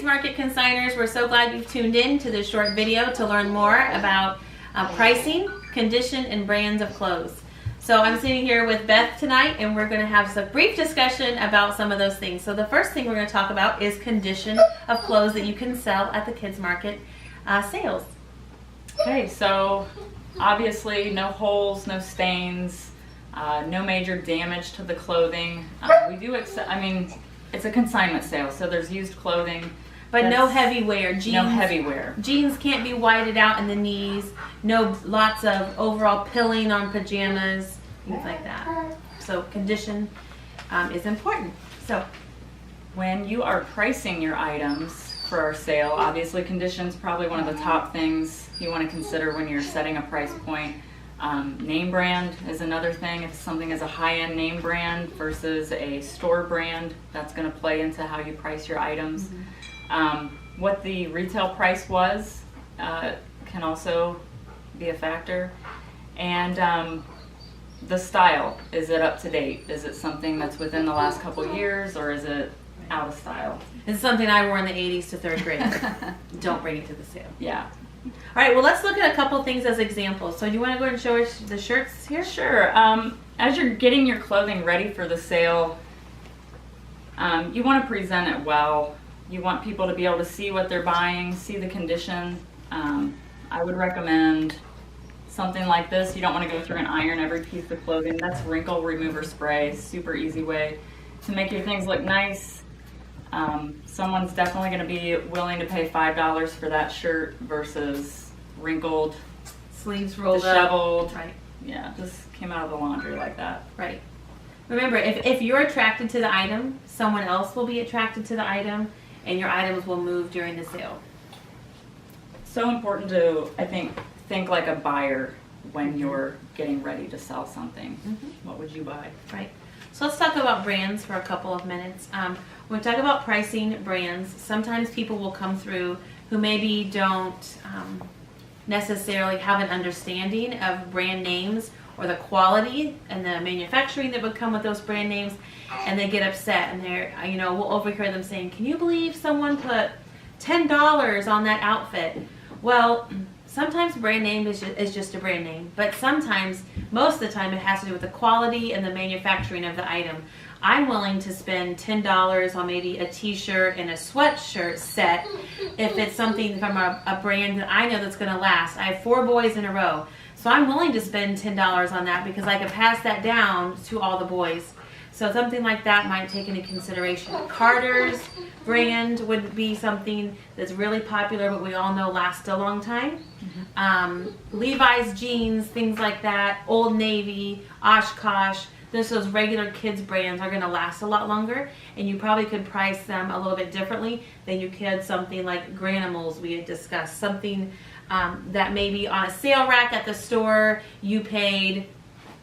Market consigners, we're so glad you've tuned in to this short video to learn more about pricing, condition, and brands of clothes. So I'm sitting here with Beth tonight, and we're going to have a brief discussion about some of those things. So the first thing we're going to talk about is condition of clothes that you can sell at the Kids Market sales. Okay, so obviously no holes, no stains, no major damage to the clothing. We do accept, it's a consignment sale, so there's used clothing. But no heavy wear. Jeans, no heavy wear. Jeans can't be whited out in the knees. No lots of overall pilling on pajamas, things like that. So condition is important. So when you are pricing your items for our sale, obviously condition's probably one of the top things you want to consider when you're setting a price point. Name brand is another thing. If something is a high-end name brand versus a store brand, that's going to play into how you price your items. Mm-hmm. What the retail price was can also be a factor. And the style, is it up to date? Is it something that's within the last couple years, or is it out of style? It's something I wore in the 80s to 3rd grade. Don't bring it to the sale. Yeah. All right, well, let's look at a couple things as examples. So do you want to go ahead and show us the shirts here? Sure. As you're getting your clothing ready for the sale, you want to present it well. You want people to be able to see what they're buying, see the condition. I would recommend something like this. You don't want to go through and iron every piece of clothing. That's wrinkle remover spray, super easy way to make your things look nice. Someone's definitely going to be willing to pay $5 for that shirt versus wrinkled, sleeves rolled disheveled. Up. Right. Yeah, just came out of the laundry like that. Right. Remember, if you're attracted to the item, someone else will be attracted to the item, and your items will move during the sale. So important to, I think like a buyer when you're getting ready to sell something. Mm-hmm. What would you buy? Right. So let's talk about brands for a couple of minutes. When we talk about pricing brands, sometimes people will come through who maybe don't necessarily have an understanding of brand names or the quality and the manufacturing that would come with those brand names, and they get upset, and we'll overhear them saying, "Can you believe someone put $10 on that outfit?" Well, sometimes brand name is just a brand name, but sometimes, most of the time, it has to do with the quality and the manufacturing of the item. I'm willing to spend $10 on maybe a t-shirt and a sweatshirt set if it's something from a brand that I know that's going to last. I have 4 boys in a row. So I'm willing to spend $10 on that because I can pass that down to all the boys. So something like that might take into consideration. Carter's brand would be something that's really popular, but we all know lasts a long time. Mm-hmm. Levi's jeans, things like that, Old Navy, Oshkosh, those regular kids brands are going to last a lot longer, and you probably could price them a little bit differently than you could something like Granimals we had discussed, something that maybe on a sale rack at the store you paid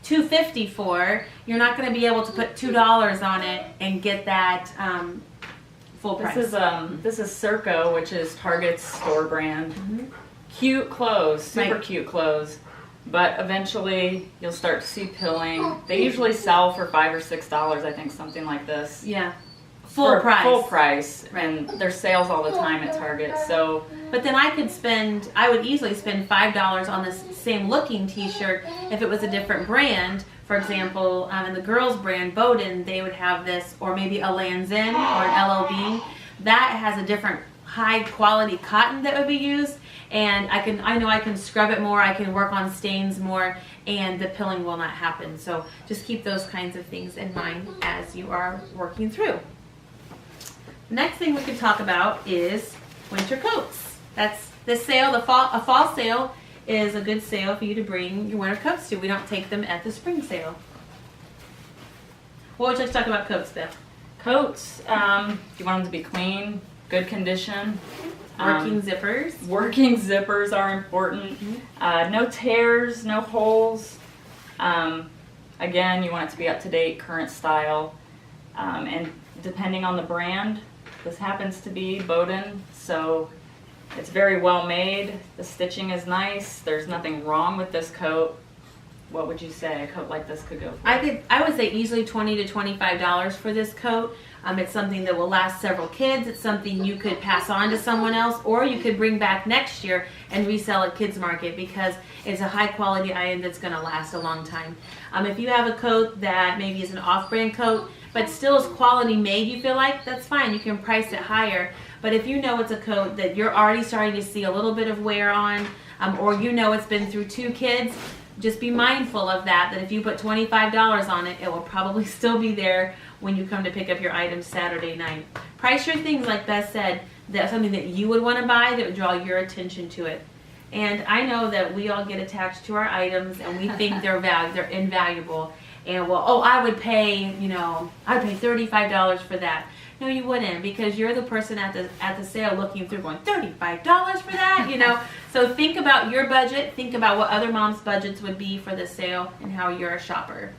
$2.50 for. You're not going to be able to put $2 on it and get that full price. This is Circo, which is Target's store brand. Mm-hmm. Cute clothes, super cute clothes, but eventually you'll start to see pilling. They usually sell for $5 or $6, I think, something like this. Yeah. Full price. Right. And there's sales all the time at Target. So, but then I would easily spend $5 on this same looking t-shirt if it was a different brand. For example, in the girls brand, Bowden, they would have this, or maybe a Lanzin or an LOB. That has a different high quality cotton that would be used, and I know I can scrub it more, I can work on stains more, and the pilling will not happen. So just keep those kinds of things in mind as you are working through. Next thing we could talk about is winter coats. That's this sale, a fall sale is a good sale for you to bring your winter coats to. We don't take them at the spring sale. What would you like to talk about coats, Beth? Coats, you want them to be clean, good condition. Working zippers. Working zippers are important. Mm-hmm. No tears, no holes. Again, you want it to be up to date, current style. And depending on the brand, this happens to be Bowden, so it's very well made. The stitching is nice. There's nothing wrong with this coat. what would you say a coat like this could go for? I would say easily $20 to $25 for this coat. It's something that will last several kids. It's something you could pass on to someone else, or you could bring back next year and resell at Kids Market because it's a high quality item that's going to last a long time. If you have a coat that maybe is an off-brand coat, but still is quality made, you feel like, that's fine. You can price it higher. But if you know it's a coat that you're already starting to see a little bit of wear on, or you know it's been through 2 kids, just be mindful of that if you put $25 on it, it will probably still be there when you come to pick up your items Saturday night. Price your things, like Beth said, that's something that you would want to buy that would draw your attention to it. And I know that we all get attached to our items and we think they're invaluable. And I would pay, I would pay $35 for that. No, you wouldn't, because you're the person at the sale looking through going, $35 for that, So think about your budget, think about what other moms' budgets would be for the sale and how you're a shopper.